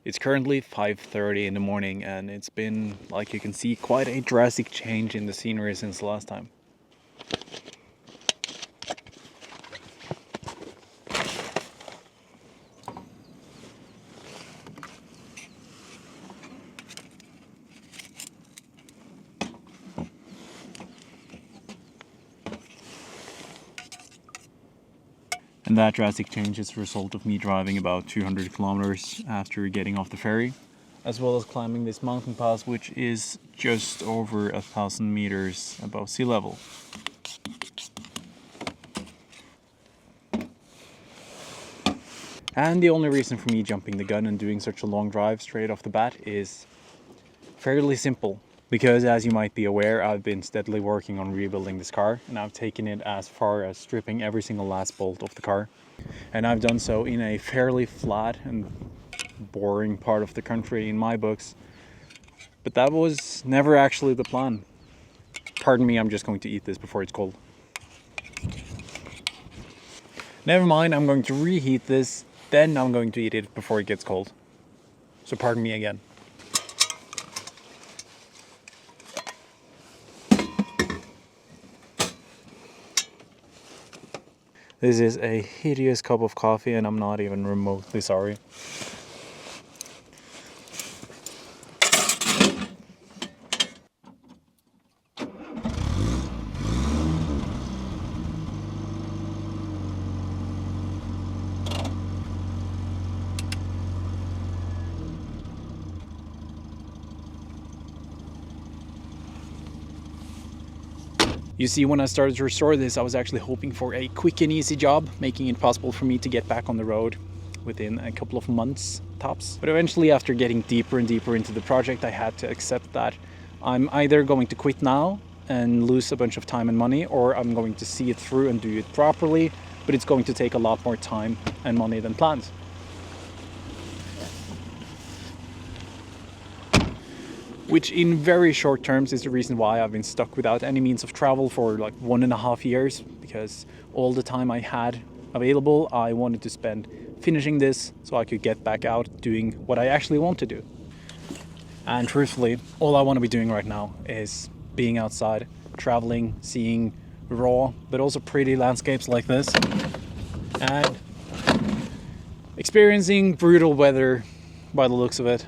It's currently 5:30 in the morning and it's been, like you can see, quite a drastic change in the scenery since the last time. And that drastic change is a result of me driving about 200 kilometers after getting off the ferry, as well as climbing this mountain pass, which is just over 1,000 meters above sea level. And the only reason for me jumping the gun and doing such a long drive straight off the bat is fairly simple. Because as you might be aware, I've been steadily working on rebuilding this car, and I've taken it as far as stripping every single last bolt off the car. And I've done so in a fairly flat and boring part of the country in my books. But that was never actually the plan. Pardon me, I'm just going to eat this before it's cold. Never mind, I'm going to reheat this, then I'm going to eat it before it gets cold. So pardon me again. This is a hideous cup of coffee and I'm not even remotely sorry. You see, when I started to restore this, I was actually hoping for a quick and easy job, making it possible for me to get back on the road within a couple of months tops. But eventually, after getting deeper and deeper into the project, I had to accept that I'm either going to quit now and lose a bunch of time and money, or I'm going to see it through and do it properly, but it's going to take a lot more time and money than planned. Which in very short terms is the reason why I've been stuck without any means of travel for like 1.5 years, because all the time I had available I wanted to spend finishing this so I could get back out doing what I actually want to do. And truthfully, all I want to be doing right now is being outside, traveling, seeing raw but also pretty landscapes like this, and experiencing brutal weather by the looks of it.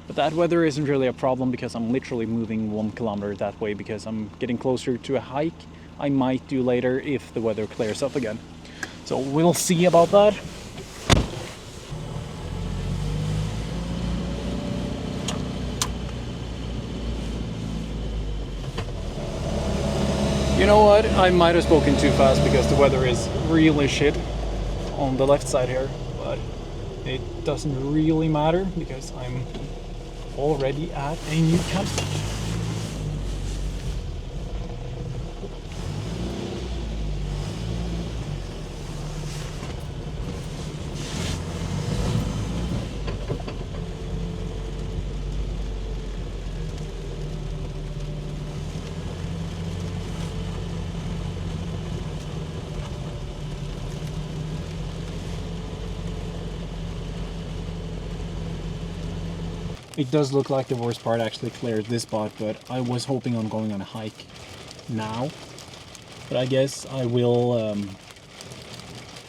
But that weather isn't really a problem because I'm literally moving 1 kilometer that way because I'm getting closer to a hike I might do later if the weather clears up again. So we'll see about that. You know what? I might have spoken too fast because the weather is really shit on the left side here, but it doesn't really matter because I'm already at a new campsite. It does look like the worst part actually cleared this spot, but I was hoping on going on a hike now. But I guess I will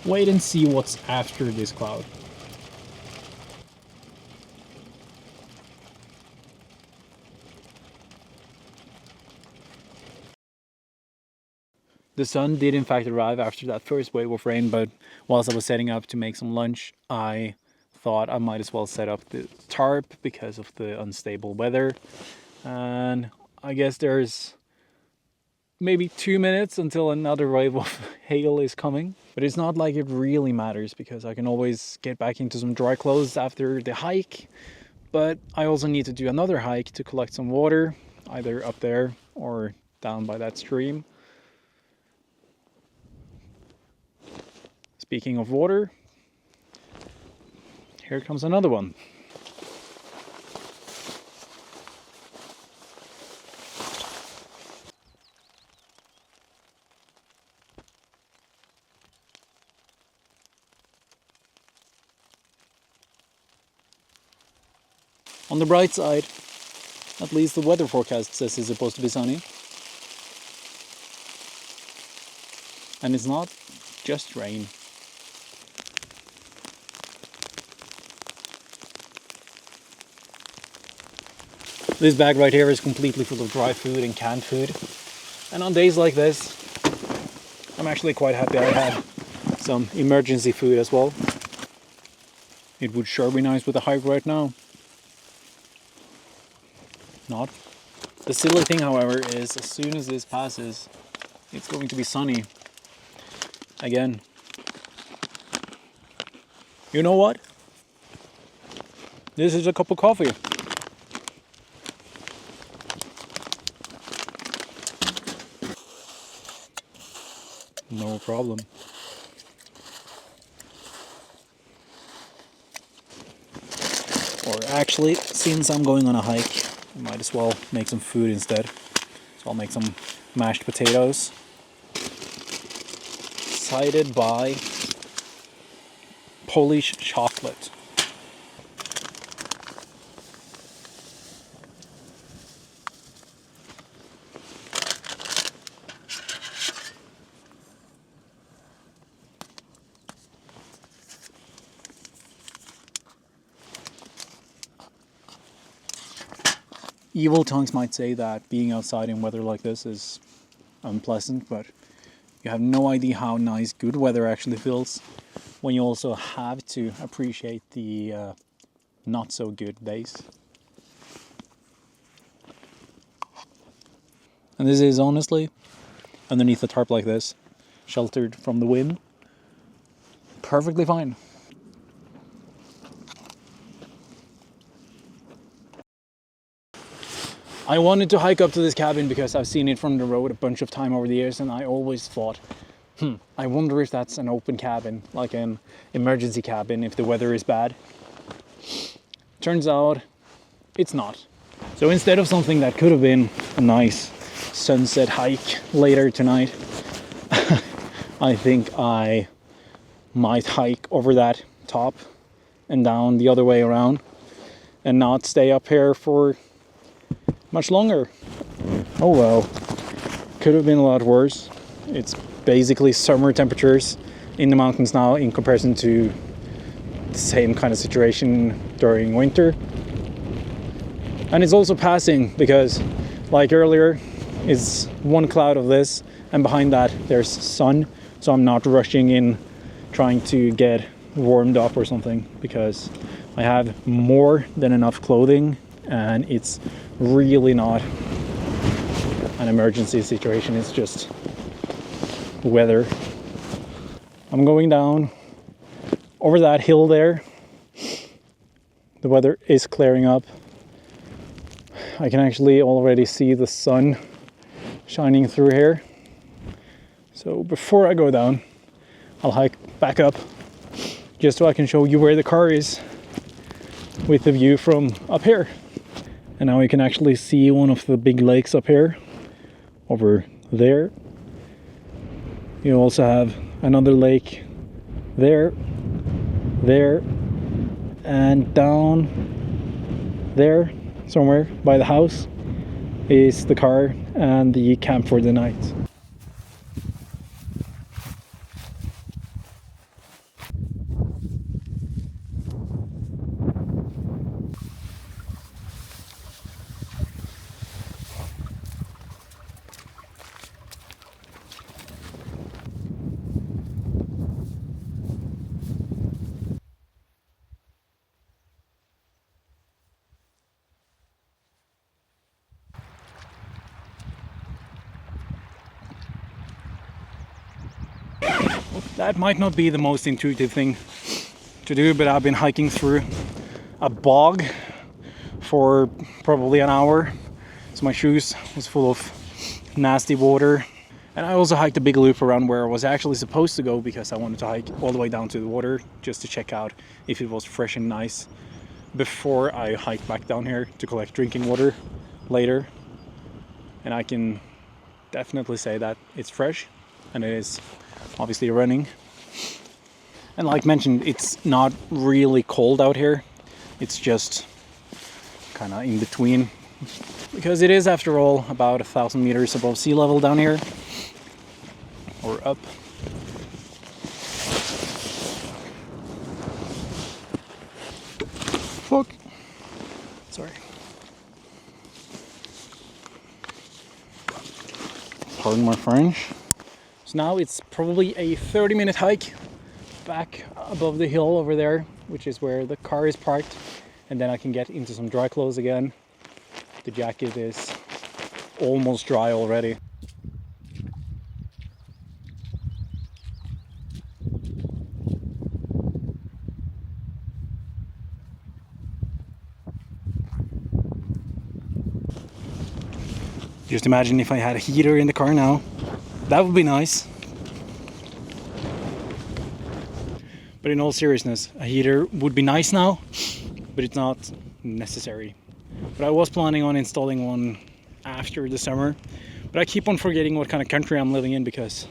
wait and see what's after this cloud. The sun did in fact arrive after that first wave of rain, but whilst I was setting up to make some lunch, I thought I might as well set up the tarp because of the unstable weather. And I guess there's maybe 2 minutes until another wave of hail is coming. But it's not like it really matters because I can always get back into some dry clothes after the hike. But I also need to do another hike to collect some water, either up there or down by that stream. Speaking of water, here comes another one. On the bright side, at least the weather forecast says it's supposed to be sunny. And it's not just rain. This bag right here is completely full of dry food and canned food. And on days like this, I'm actually quite happy I had some emergency food as well. It would sure be nice with a hike right now. Not. The silly thing, however, is as soon as this passes, it's going to be sunny again. You know what? This is a cup of coffee. No problem. Or actually, since I'm going on a hike, I might as well make some food instead. So I'll make some mashed potatoes. Sided by Polish chocolate. Evil tongues might say that being outside in weather like this is unpleasant, but you have no idea how nice good weather actually feels when you also have to appreciate the not so good days. And this is honestly, underneath a tarp like this, sheltered from the wind, perfectly fine. I wanted to hike up to this cabin because I've seen it from the road a bunch of time over the years, and I always thought, I wonder if that's an open cabin, like an emergency cabin if the weather is bad. Turns out it's not. So instead of something that could have been a nice sunset hike later tonight, I think I might hike over that top and down the other way around and not stay up here for much longer. Oh well, could have been a lot worse. It's basically summer temperatures in the mountains now in comparison to the same kind of situation during winter. And it's also passing because, like earlier, it's one cloud of this and behind that there's sun, so I'm not rushing in trying to get warmed up or something because I have more than enough clothing and it's really not an emergency situation, it's just weather. I'm going down over that hill there. The weather is clearing up. I can actually already see the sun shining through here. So before I go down, I'll hike back up just so I can show you where the car is with the view from up here. And now you can actually see one of the big lakes up here, over there. You also have another lake there, there, and down there, somewhere by the house, is the car and the camp for the night. That might not be the most intuitive thing to do, but I've been hiking through a bog for probably an hour, so my shoes was full of nasty water. And I also hiked a big loop around where I was actually supposed to go because I wanted to hike all the way down to the water just to check out if it was fresh and nice before I hiked back down here to collect drinking water later. And I can definitely say that it's fresh and it is obviously running. And like mentioned, it's not really cold out here. It's just kind of in between, because it is after all about 1,000 meters above sea level down here, or up. Fuck. Sorry. Pardon my French. So now it's probably a 30-minute hike back above the hill over there, which is where the car is parked, and then I can get into some dry clothes again. The jacket is almost dry already. Just imagine if I had a heater in the car now. That would be nice. But in all seriousness, a heater would be nice now, but it's not necessary. But I was planning on installing one after the summer, but I keep on forgetting what kind of country I'm living in, because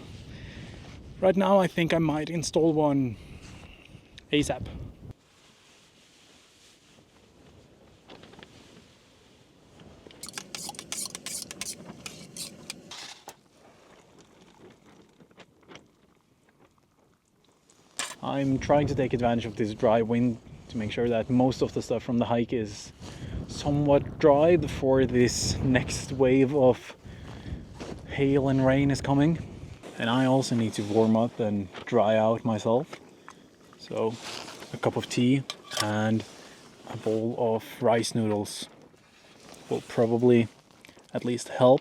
right now I think I might install one ASAP. I'm trying to take advantage of this dry wind to make sure that most of the stuff from the hike is somewhat dry before this next wave of hail and rain is coming. And I also need to warm up and dry out myself. So a cup of tea and a bowl of rice noodles will probably at least help.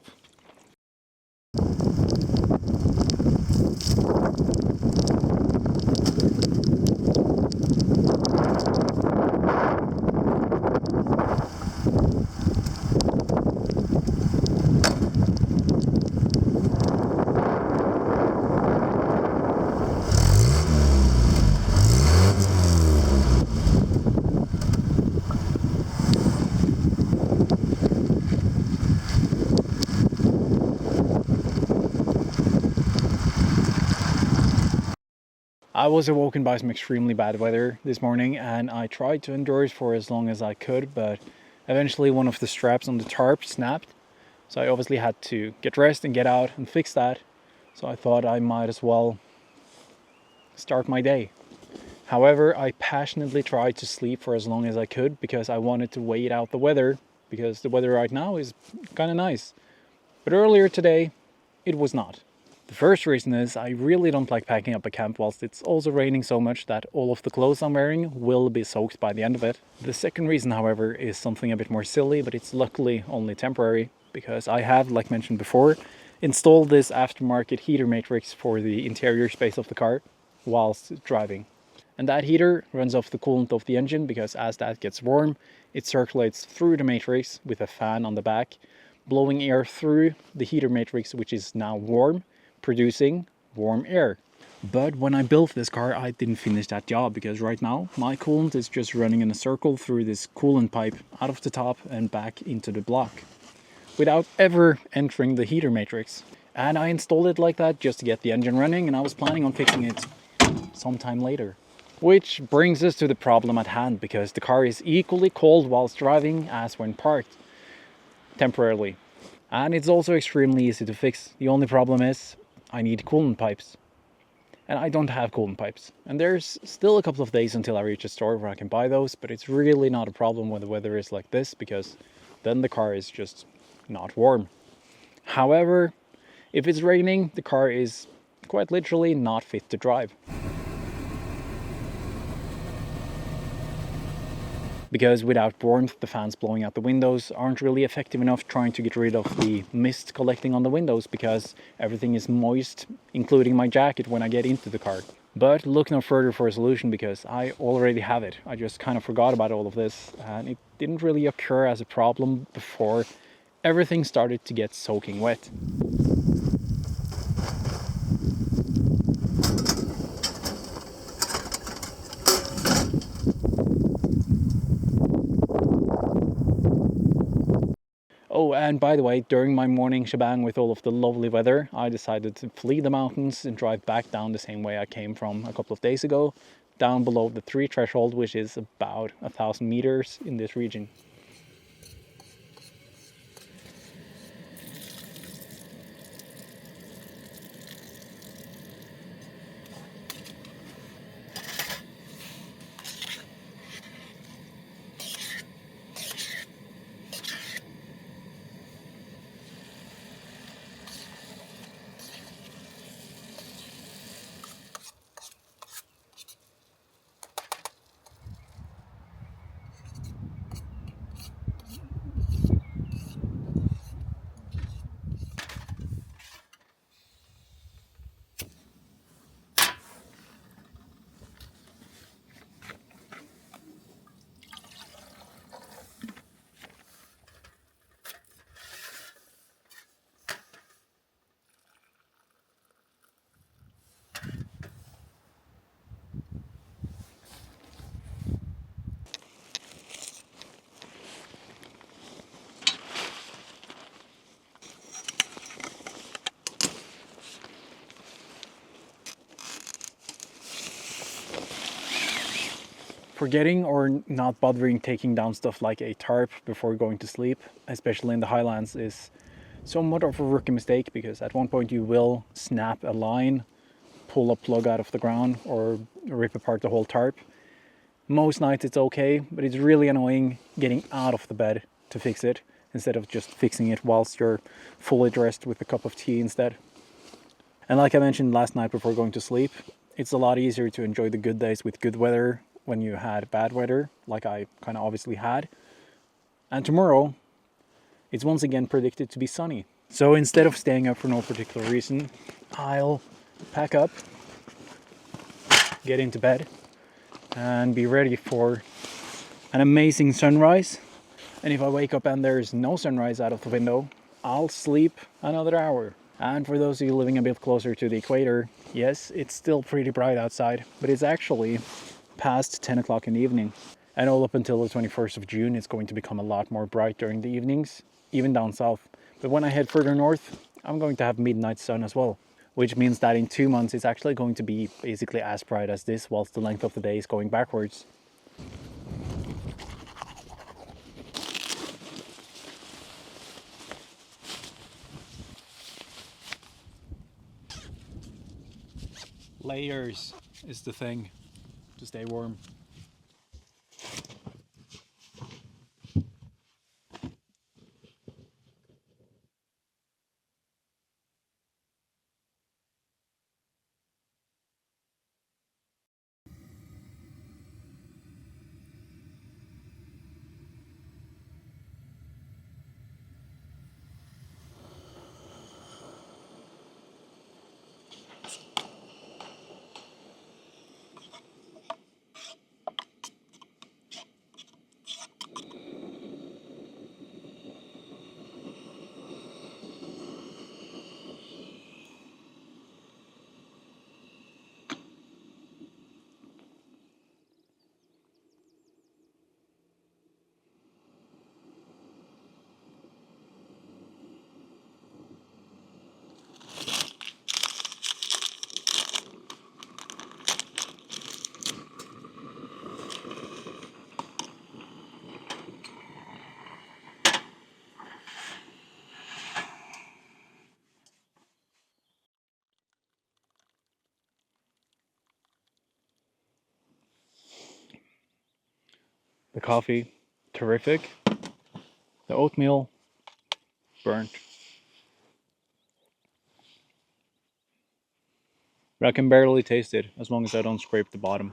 I was awoken by some extremely bad weather this morning, and I tried to endure it for as long as I could, but eventually one of the straps on the tarp snapped. So I obviously had to get dressed and get out and fix that. So I thought I might as well start my day. However, I passionately tried to sleep for as long as I could because I wanted to wait out the weather, because the weather right now is kind of nice. But earlier today, it was not. The first reason is I really don't like packing up a camp whilst it's also raining so much that all of the clothes I'm wearing will be soaked by the end of it. The second reason, however, is something a bit more silly, but it's luckily only temporary, because I have, like mentioned before, installed this aftermarket heater matrix for the interior space of the car whilst driving. And that heater runs off the coolant of the engine, because as that gets warm, it circulates through the matrix with a fan on the back, blowing air through the heater matrix, which is now warm, producing warm air. But when I built this car, I didn't finish that job, because right now my coolant is just running in a circle through this coolant pipe out of the top and back into the block without ever entering the heater matrix. And I installed it like that just to get the engine running, and I was planning on fixing it sometime later. Which brings us to the problem at hand, because the car is equally cold whilst driving as when parked temporarily. And it's also extremely easy to fix. The only problem is I need coolant pipes. And I don't have coolant pipes. And there's still a couple of days until I reach a store where I can buy those, but it's really not a problem when the weather is like this, because then the car is just not warm. However, if it's raining, the car is quite literally not fit to drive. Because without warmth, the fans blowing out the windows aren't really effective enough trying to get rid of the mist collecting on the windows, because everything is moist, including my jacket, when I get into the car. But look no further for a solution, because I already have it. I just kind of forgot about all of this, and it didn't really occur as a problem before everything started to get soaking wet. Oh, and by the way, during my morning shebang with all of the lovely weather, I decided to flee the mountains and drive back down the same way I came from a couple of days ago, down below the 3 threshold, which is about 1,000 meters in this region. Forgetting or not bothering taking down stuff like a tarp before going to sleep, especially in the highlands, is somewhat of a rookie mistake, because at one point you will snap a line, pull a plug out of the ground, or rip apart the whole tarp. Most nights it's okay, but it's really annoying getting out of the bed to fix it instead of just fixing it whilst you're fully dressed with a cup of tea instead. And like I mentioned last night before going to sleep, it's a lot easier to enjoy the good days with good weather when you had bad weather, like I kind of obviously had. And tomorrow, it's once again predicted to be sunny. So instead of staying up for no particular reason, I'll pack up, get into bed, and be ready for an amazing sunrise. And if I wake up and there's no sunrise out of the window, I'll sleep another hour. And for those of you living a bit closer to the equator, yes, it's still pretty bright outside, but it's actually past 10 o'clock in the evening. And all up until the 21st of June, it's going to become a lot more bright during the evenings, even down south. But when I head further north, I'm going to have midnight sun as well, which means that in 2 months, it's actually going to be basically as bright as this, whilst the length of the day is going backwards. Layers is the thing to stay warm. The coffee, terrific. The oatmeal, burnt. But I can barely taste it as long as I don't scrape the bottom.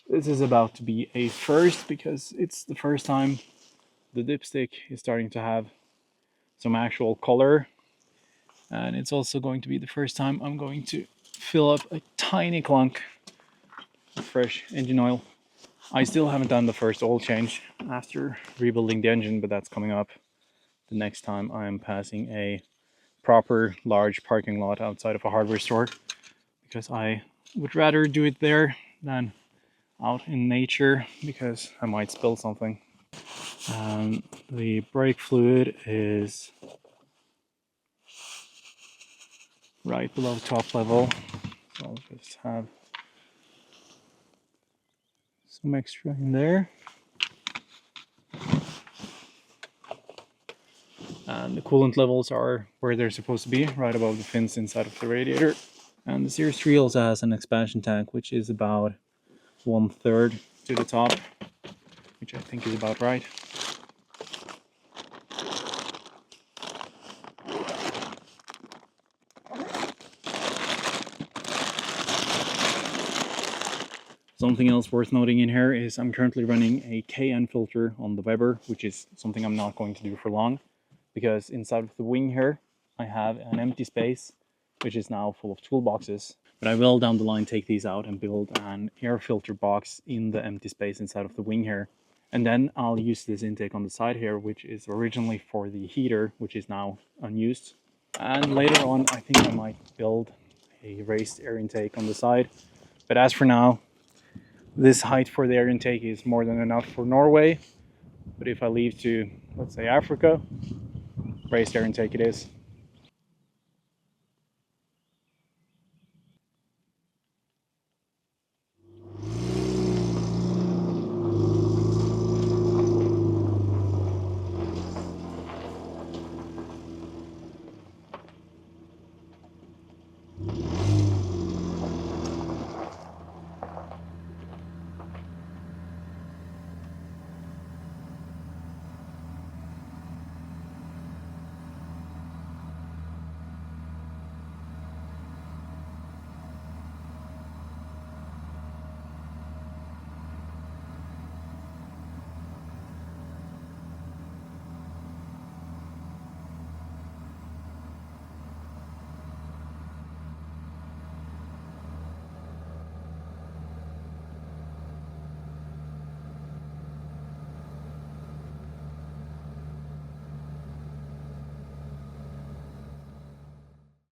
This is about to be a first, because it's the first time the dipstick is starting to have some actual color. And it's also going to be the first time I'm going to fill up a tiny clunk of fresh engine oil. I still haven't done the first oil change after rebuilding the engine, but that's coming up the next time I'm passing a proper large parking lot outside of a hardware store, because I would rather do it there than out in nature, because I might spill something. The brake fluid is right below top level, so I'll just have some extra in there. And the coolant levels are where they're supposed to be, right above the fins inside of the radiator. And the Series 3 also has an expansion tank, which is about 1/3 to the top, which I think is about right. Something else worth noting in here is I'm currently running a KN filter on the Weber, which is something I'm not going to do for long, because inside of the wing here I have an empty space which is now full of toolboxes. But I will down the line take these out and build an air filter box in the empty space inside of the wing here. And then I'll use this intake on the side here, which is originally for the heater, which is now unused. And later on I think I might build a raised air intake on the side. But as for now, this height for the air intake is more than enough for Norway. But if I leave to, let's say, Africa, race there and take it is.